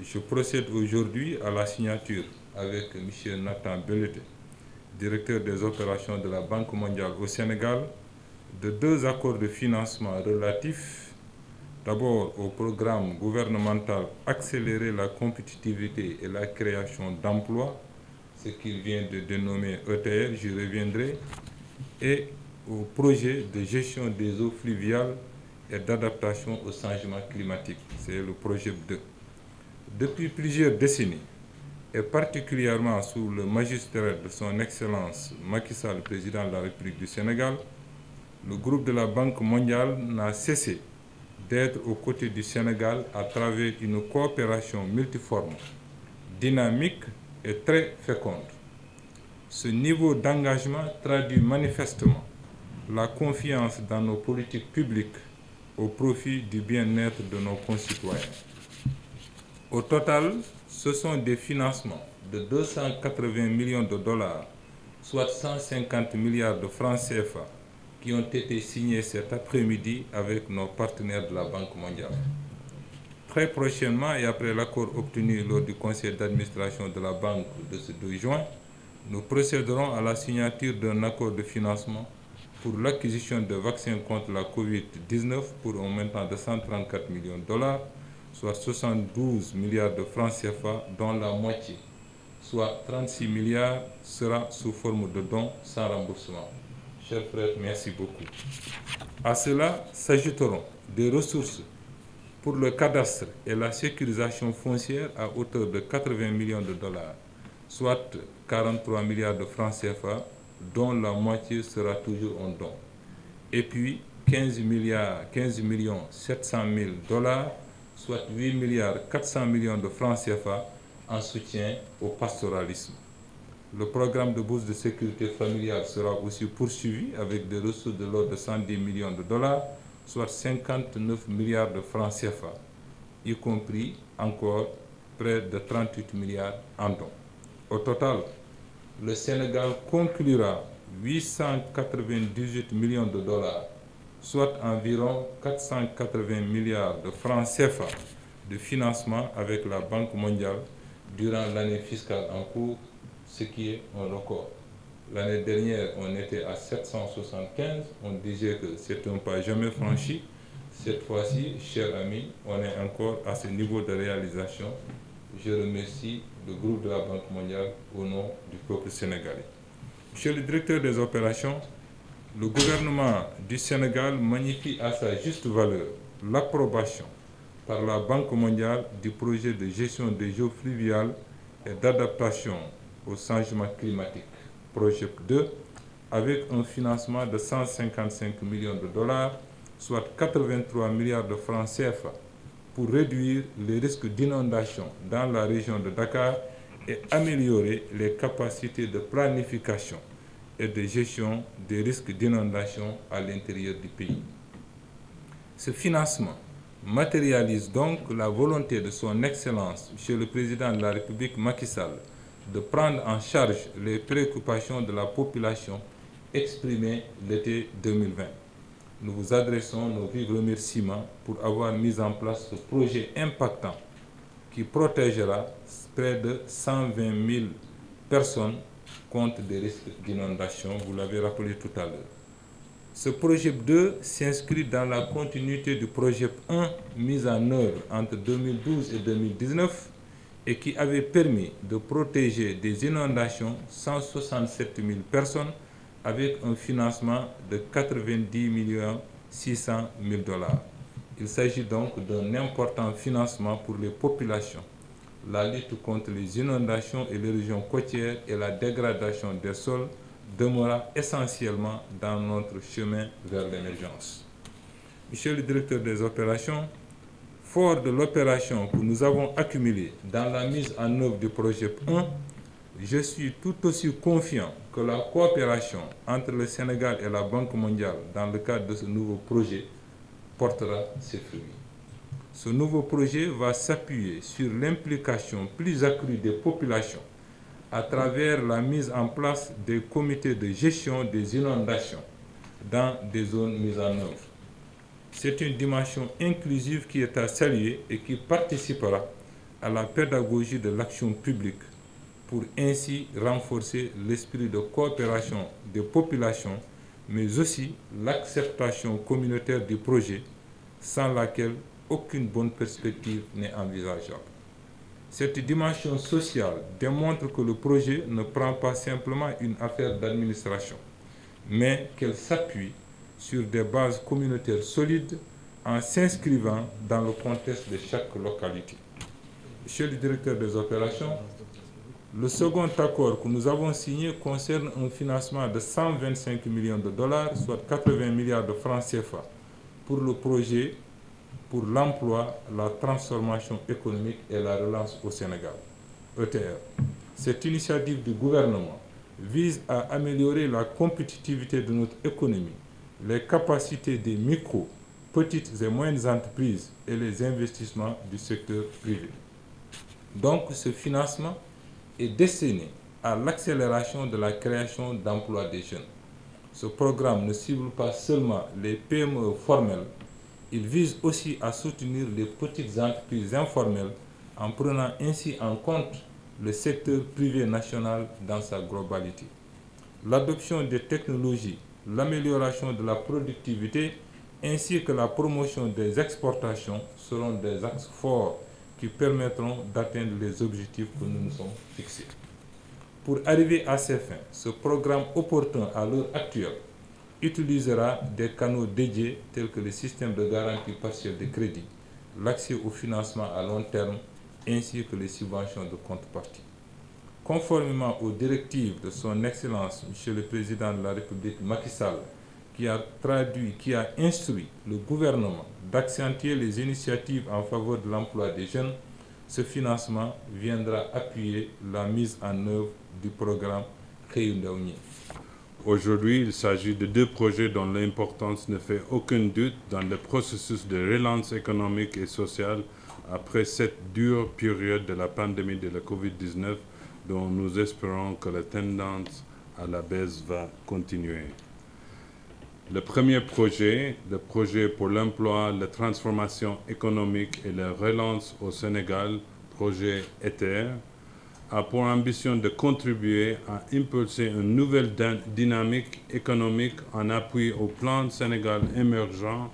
je procède aujourd'hui à la signature avec M. Nathan Belete, directeur des opérations de la Banque mondiale au Sénégal, de 2 accords de financement relatifs d'abord au programme gouvernemental Accélérer la compétitivité et la création d'emplois, ce qu'il vient de dénommer ETR, j'y reviendrai, et au projet de gestion des eaux fluviales et d'adaptation au changement climatique, c'est le projet 2. Depuis plusieurs décennies, et particulièrement sous le magistère de son Excellence Macky Sall, président de la République du Sénégal, le groupe de la Banque mondiale n'a cessé d'être aux côtés du Sénégal à travers une coopération multiforme, dynamique et très féconde. Ce niveau d'engagement traduit manifestement la confiance dans nos politiques publiques au profit du bien-être de nos concitoyens. Au total, ce sont des financements de 280 millions de dollars, soit 150 milliards de francs CFA, qui ont été signés cet après-midi avec nos partenaires de la Banque mondiale. Très prochainement et après l'accord obtenu lors du conseil d'administration de la Banque de ce 2 juin, nous procéderons à la signature d'un accord de financement pour l'acquisition de vaccins contre la COVID-19 pour un montant de 134 millions de dollars, soit 72 milliards de francs CFA, dont la moitié, soit 36 milliards, sera sous forme de dons sans remboursement. Chers frères, merci beaucoup. À cela s'ajouteront des ressources pour le cadastre et la sécurisation foncière à hauteur de 80 millions de dollars, soit 43 milliards de francs CFA, dont la moitié sera toujours en don. Et puis 15 millions 700 000 dollars, soit 8 milliards 400 millions de francs CFA en soutien au pastoralisme. Le programme de bourse de sécurité familiale sera aussi poursuivi avec des ressources de l'ordre de 110 millions de dollars, soit 59 milliards de francs CFA, y compris encore près de 38 milliards en dons. Au total, le Sénégal conclura 898 millions de dollars, soit environ 480 milliards de francs CFA de financement avec la Banque mondiale durant l'année fiscale en cours, ce qui est un record. L'année dernière, on était à 775, on disait que c'est un pas jamais franchi. Cette fois-ci, chers amis, on est encore à ce niveau de réalisation. Je remercie le groupe de la Banque mondiale au nom du peuple sénégalais. Monsieur le directeur des opérations, le gouvernement du Sénégal magnifie à sa juste valeur l'approbation par la Banque mondiale du projet de gestion des eaux fluviales et d'adaptation au changement climatique, projet 2, avec un financement de 155 millions de dollars, soit 83 milliards de francs CFA, pour réduire les risques d'inondation dans la région de Dakar et améliorer les capacités de planification et de gestion des risques d'inondation à l'intérieur du pays. Ce financement matérialise donc la volonté de son Excellence, Monsieur le Président de la République Macky Sall, de prendre en charge les préoccupations de la population exprimées l'été 2020. Nous vous adressons nos vifs remerciements pour avoir mis en place ce projet impactant qui protégera près de 120 000 personnes contre des risques d'inondation, vous l'avez rappelé tout à l'heure. Ce projet 2 s'inscrit dans la continuité du projet 1 mis en œuvre entre 2012 et 2019 et qui avait permis de protéger des inondations 167 000 personnes avec un financement de 90 600 000 dollars. Il s'agit donc d'un important financement pour les populations. La lutte contre les inondations et l'érosion côtière et la dégradation des sols demeurera essentiellement dans notre chemin vers l'émergence. Monsieur le directeur des opérations, fort de l'opération que nous avons accumulée dans la mise en œuvre du projet 1, je suis tout aussi confiant que la coopération entre le Sénégal et la Banque mondiale dans le cadre de ce nouveau projet portera ses fruits. Ce nouveau projet va s'appuyer sur l'implication plus accrue des populations à travers la mise en place des comités de gestion des inondations dans des zones mises en œuvre. C'est une dimension inclusive qui est à saluer et qui participera à la pédagogie de l'action publique pour ainsi renforcer l'esprit de coopération des populations, mais aussi l'acceptation communautaire du projet, sans laquelle aucune bonne perspective n'est envisageable. Cette dimension sociale démontre que le projet ne prend pas simplement une affaire d'administration, mais qu'elle s'appuie sur des bases communautaires solides en s'inscrivant dans le contexte de chaque localité. Monsieur le directeur des opérations, le second accord que nous avons signé concerne un financement de 125 millions de dollars, soit 80 milliards de francs CFA, pour le projet pour l'emploi, la transformation économique et la relance au Sénégal, ETR. Cette initiative du gouvernement vise à améliorer la compétitivité de notre économie, les capacités des micro, petites et moyennes entreprises et les investissements du secteur privé. Donc, ce financement est destiné à l'accélération de la création d'emplois des jeunes. Ce programme ne cible pas seulement les PME formelles, il vise aussi à soutenir les petites entreprises informelles en prenant ainsi en compte le secteur privé national dans sa globalité. L'adoption des technologies, l'amélioration de la productivité ainsi que la promotion des exportations seront des axes forts qui permettront d'atteindre les objectifs que nous nous sommes fixés. Pour arriver à ces fins, ce programme opportun à l'heure actuelle utilisera des canaux dédiés tels que le système de garantie partielle de crédit, l'accès au financement à long terme ainsi que les subventions de contrepartie. Conformément aux directives de son Excellence, Monsieur le Président de la République Macky Sall, qui a instruit le gouvernement d'accentuer les initiatives en faveur de l'emploi des jeunes, ce financement viendra appuyer la mise en œuvre du programme Xëyu Ndaw ñi. Aujourd'hui, il s'agit de deux projets dont l'importance ne fait aucun doute dans le processus de relance économique et sociale après cette dure période de la pandémie de la Covid-19 dont nous espérons que la tendance à la baisse va continuer. Le premier projet, le projet pour l'emploi, la transformation économique et la relance au Sénégal, projet ETER, a pour ambition de contribuer à impulser une nouvelle dynamique économique en appui au plan Sénégal émergent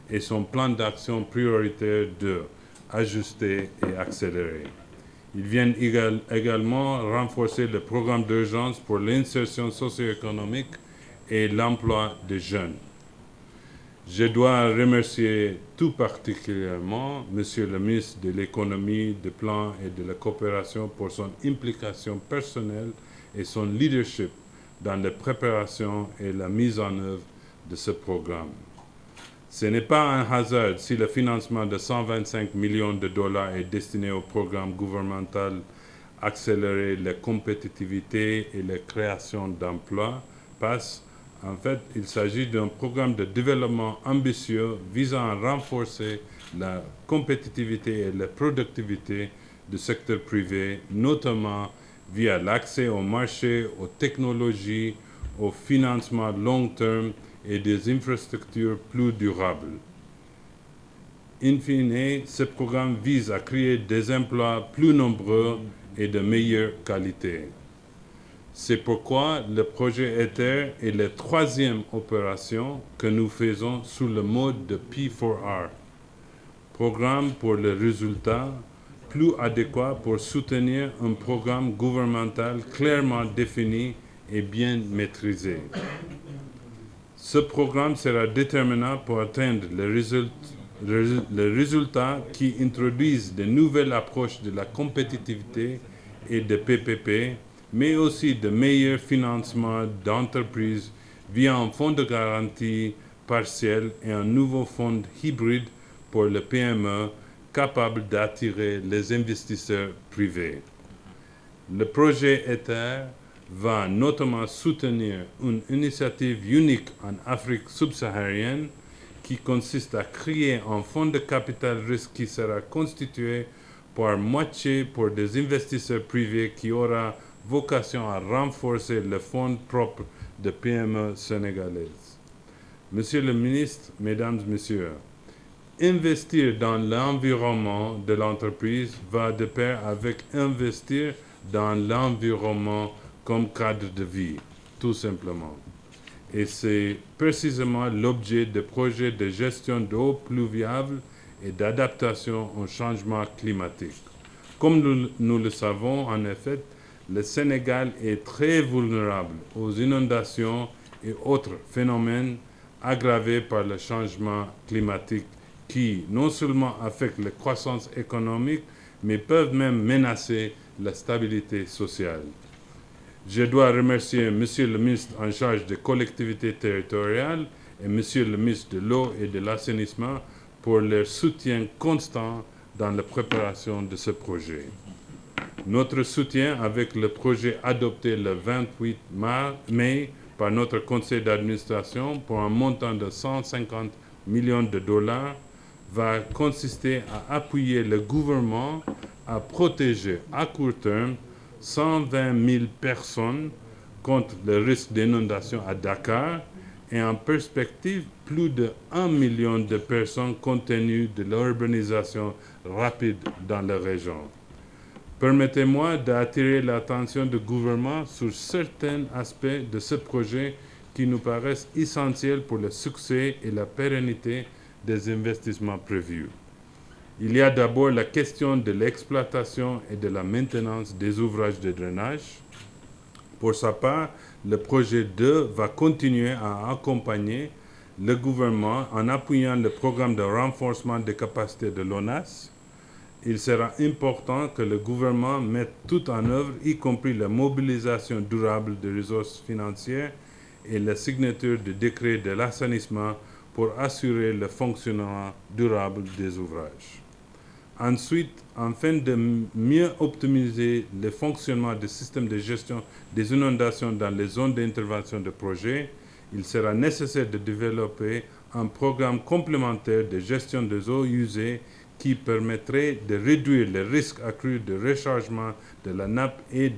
et son plan d'action prioritaire de ajuster et accélérer. Ils viennent également renforcer le programme d'urgence pour l'insertion socio-économique et l'emploi des jeunes. Je dois remercier tout particulièrement Monsieur le ministre de l'Économie, du Plan et de la Coopération pour son implication personnelle et son leadership dans la préparation et la mise en œuvre de ce programme. Ce n'est pas un hasard si le financement de 125 millions de dollars est destiné au programme gouvernemental Accélérer la compétitivité et la création d'emplois, PASS. En fait, il s'agit d'un programme de développement ambitieux visant à renforcer la compétitivité et la productivité du secteur privé, notamment via l'accès au marché, aux technologies, au financement long terme et des infrastructures plus durables. In fine, ce programme vise à créer des emplois plus nombreux et de meilleure qualité. C'est pourquoi le projet ETER est la troisième opération que nous faisons sous le mode de P4R, programme pour le résultat plus adéquat pour soutenir un programme gouvernemental clairement défini et bien maîtrisé. Ce programme sera déterminant pour atteindre les résultats qui introduisent de nouvelles approches de la compétitivité et de PPP, mais aussi de meilleurs financements d'entreprises via un fonds de garantie partiel et un nouveau fonds hybride pour le PME capable d'attirer les investisseurs privés. Le projet ETER va notamment soutenir une initiative unique en Afrique subsaharienne qui consiste à créer un fonds de capital risque qui sera constitué par moitié pour des investisseurs privés qui aura vocation à renforcer le fonds propre de PME sénégalaises. Monsieur le ministre, Mesdames, Messieurs, Investir dans l'environnement de l'entreprise va de pair avec investir dans l'environnement comme cadre de vie, tout simplement. Et c'est précisément l'objet de projets de gestion d'eau pluviale et d'adaptation au changement climatique. Comme nous le savons, en effet, le Sénégal est très vulnérable aux inondations et autres phénomènes aggravés par le changement climatique qui non seulement affectent la croissance économique, mais peuvent même menacer la stabilité sociale. Je dois remercier Monsieur le ministre en charge des collectivités territoriales et Monsieur le ministre de l'eau et de l'assainissement pour leur soutien constant dans la préparation de ce projet. Notre soutien avec le projet adopté le 28 mai par notre conseil d'administration pour un montant de 150 millions de dollars va consister à appuyer le gouvernement à protéger à court terme 120 000 personnes contre le risque d'inondation à Dakar et en perspective plus de 1 million de personnes compte tenu de l'urbanisation rapide dans la région. Permettez-moi d'attirer l'attention du gouvernement sur certains aspects de ce projet qui nous paraissent essentiels pour le succès et la pérennité des investissements prévus. Il y a d'abord la question de l'exploitation et de la maintenance des ouvrages de drainage. Pour sa part, le projet 2 va continuer à accompagner le gouvernement en appuyant le programme de renforcement des capacités de l'ONAS. Il sera important que le gouvernement mette tout en œuvre, y compris la mobilisation durable de ressources financières et la signature du décret de l'assainissement pour assurer le fonctionnement durable des ouvrages. Ensuite, afin de mieux optimiser le fonctionnement des systèmes de gestion des inondations dans les zones d'intervention de projet, il sera nécessaire de développer un programme complémentaire de gestion des eaux usées qui permettrait de réduire le risque accru de rechargement de la nappe et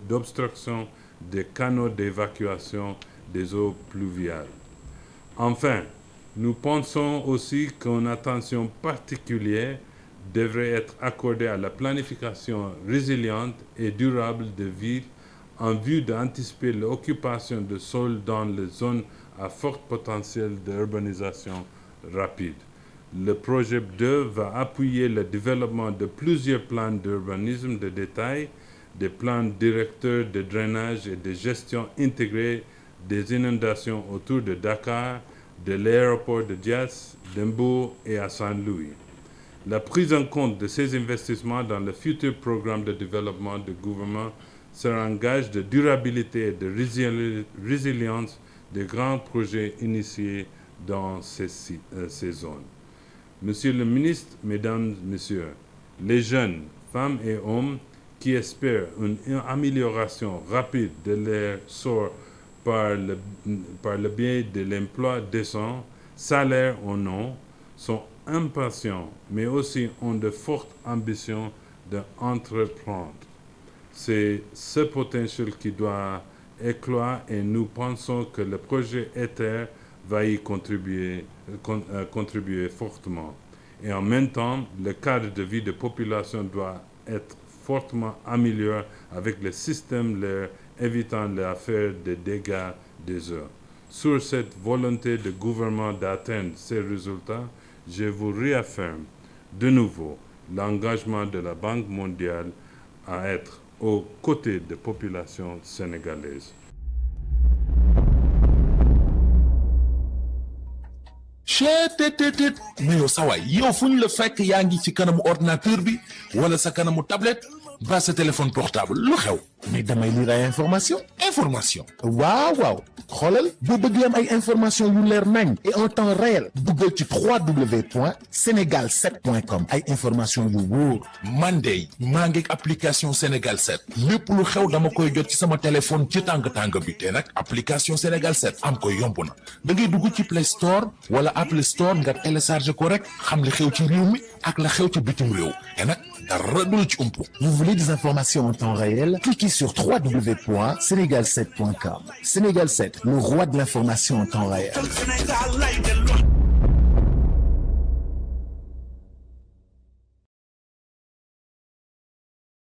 d'obstruction des canaux d'évacuation des eaux pluviales. Enfin, nous pensons aussi qu'une attention particulière devrait être accordée à la planification résiliente et durable des villes en vue d'anticiper l'occupation de sols dans les zones à fort potentiel d'urbanisation rapide. Le projet 2 va appuyer le développement de plusieurs plans d'urbanisme de détail, des plans directeurs de drainage et de gestion intégrée des inondations autour de Dakar, de l'aéroport de Diass, d'Embo et à Saint-Louis. La prise en compte de ces investissements dans le futur programme de développement du gouvernement sera un gage de durabilité et de résilience des grands projets initiés dans ces zones. Monsieur le ministre, Mesdames, Messieurs, les jeunes, femmes et hommes qui espèrent une amélioration rapide de leur sort par le biais de l'emploi décent, salaire ou non, sont impatients, mais aussi ont de fortes ambitions d'entreprendre. C'est ce potentiel qui doit éclore et nous pensons que le projet Ether va y contribuer fortement. Et en même temps, le cadre de vie de population doit être fortement amélioré avec le système leur évitant l'affaire des dégâts des eaux. Sur cette volonté du gouvernement d'atteindre ces résultats, je vous réaffirme de nouveau l'engagement de la Banque mondiale à être aux côtés des populations sénégalaises. mais yow sa waay yow fu ñu la fekk yaa ngi ci kanamu ordinateur bi wala sa kanamu tablette ba sa téléphone portable lu xew mais damay lire ay information waaw xoolal boo bëgg am ay information yu leer nañ et en temps réel duggal ci www.senegal7.com ay information yu wóor man de maa ngi application Sénégal 7 lépp lu xew dama koy jot ci sama téléphone ci tàng bi te nag application Sénégal 7 am ko yomb na da ngay dugg ci Play Store wala Apple Store nga télécharge ko rek xam li xew ci réew mi ak la xew ci bitim réew te nag dara du la ci umpu. Vous voulez des informations en temps réel? Cliquez sur www.senegal7.com. Sénégal 7, le roi de l'information en temps réel.